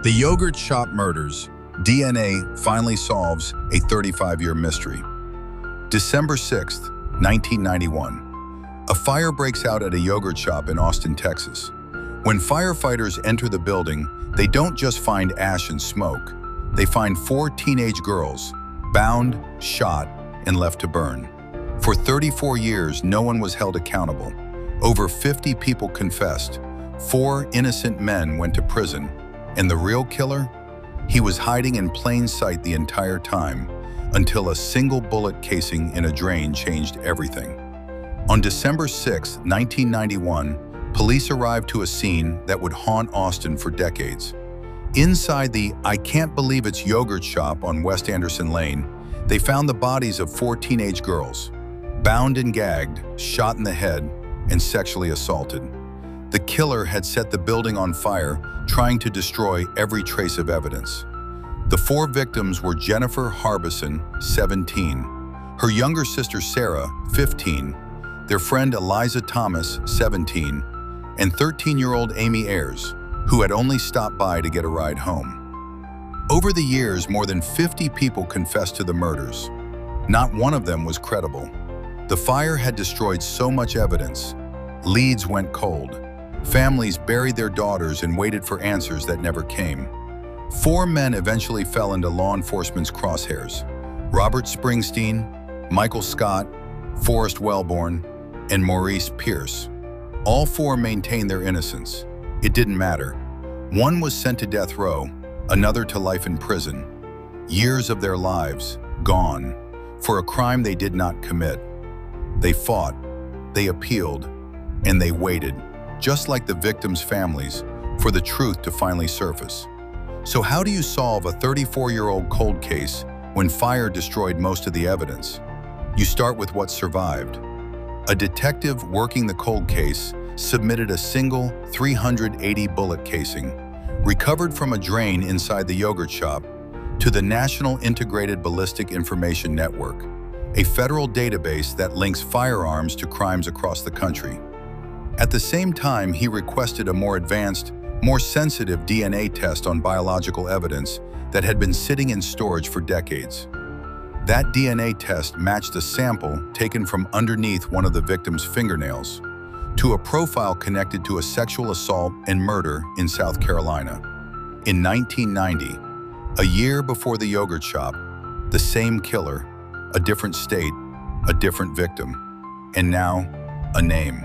The yogurt shop murders. DNA finally solves a 35-year mystery. December 6th, 1991. A fire breaks out at a yogurt shop in Austin, Texas. When firefighters enter the building, they don't just find ash and smoke. They find 4 teenage girls, bound, shot, and left to burn. For 34 years, no one was held accountable. Over 50 people confessed. 4 innocent men went to prison. And the real killer? He was hiding in plain sight the entire time, until a single bullet casing in a drain changed everything. On December 6, 1991, police arrived to a scene that would haunt Austin for decades. Inside the "I can't believe it's" yogurt shop on West Anderson Lane, they found the bodies of 4 teenage girls, bound and gagged, shot in the head, and sexually assaulted. The killer had set the building on fire, trying to destroy every trace of evidence. The 4 victims were Jennifer Harbison, 17, her younger sister Sarah, 15, their friend Eliza Thomas, 17, and 13-year-old Amy Ayers, who had only stopped by to get a ride home. Over the years, more than 50 people confessed to the murders. Not one of them was credible. The fire had destroyed so much evidence. Leads went cold. Families buried their daughters and waited for answers that never came. 4 men eventually fell into law enforcement's crosshairs: Robert Springsteen, Michael Scott, Forrest Wellborn, and Maurice Pierce. All 4 maintained their innocence. It didn't matter. One was sent to death row, another to life in prison. Years of their lives gone for a crime they did not commit. They fought, they appealed, and they waited, just like the victims' families, for the truth to finally surface. So how do you solve a 34-year-old cold case when fire destroyed most of the evidence? You start with what survived. A detective working the cold case submitted a single 380 bullet casing, recovered from a drain inside the yogurt shop, to the National Integrated Ballistic Information Network, a federal database that links firearms to crimes across the country. At the same time, he requested a more advanced, more sensitive DNA test on biological evidence that had been sitting in storage for decades. That DNA test matched a sample taken from underneath one of the victim's fingernails to a profile connected to a sexual assault and murder in South Carolina. In 1990, a year before the yogurt shop, the same killer, a different state, a different victim, and now a name.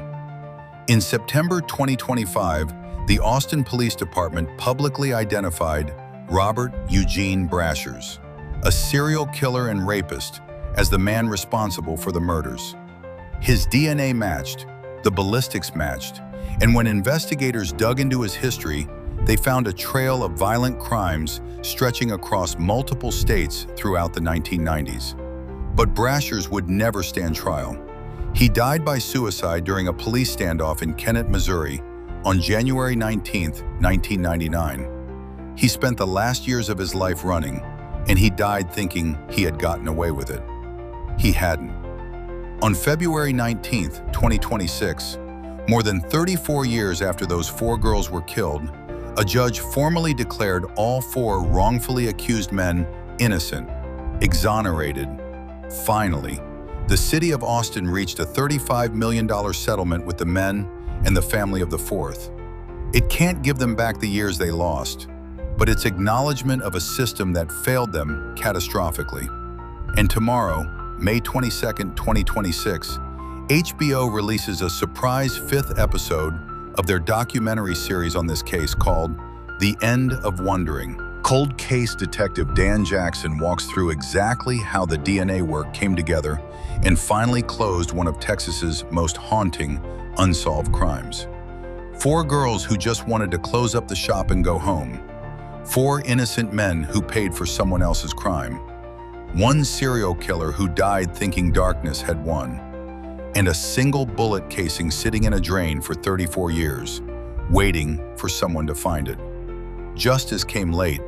In September 2025, the Austin Police Department publicly identified Robert Eugene Brashers, a serial killer and rapist, as the man responsible for the murders. His DNA matched, the ballistics matched, and when investigators dug into his history, they found a trail of violent crimes stretching across multiple states throughout the 1990s. But Brashers would never stand trial. He died by suicide during a police standoff in Kennett, Missouri, on January 19, 1999. He spent the last years of his life running, and he died thinking he had gotten away with it. He hadn't. On February 19, 2026, more than 34 years after those 4 girls were killed, a judge formally declared all 4 wrongfully accused men innocent, exonerated. Finally, the city of Austin reached a $35 million settlement with the men and the family of the 4th. It can't give them back the years they lost, but it's acknowledgement of a system that failed them catastrophically. And tomorrow, May 22, 2026, HBO releases a surprise 5th episode of their documentary series on this case called The End of Wondering. Cold case detective Dan Jackson walks through exactly how the DNA work came together and finally closed one of Texas's most haunting unsolved crimes. 4 girls who just wanted to close up the shop and go home. 4 innocent men who paid for someone else's crime. 1 serial killer who died thinking darkness had won. And a single bullet casing sitting in a drain for 34 years, waiting for someone to find it. Justice came late,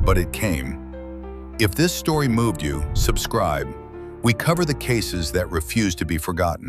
but it came. If this story moved you, subscribe. We cover the cases that refuse to be forgotten.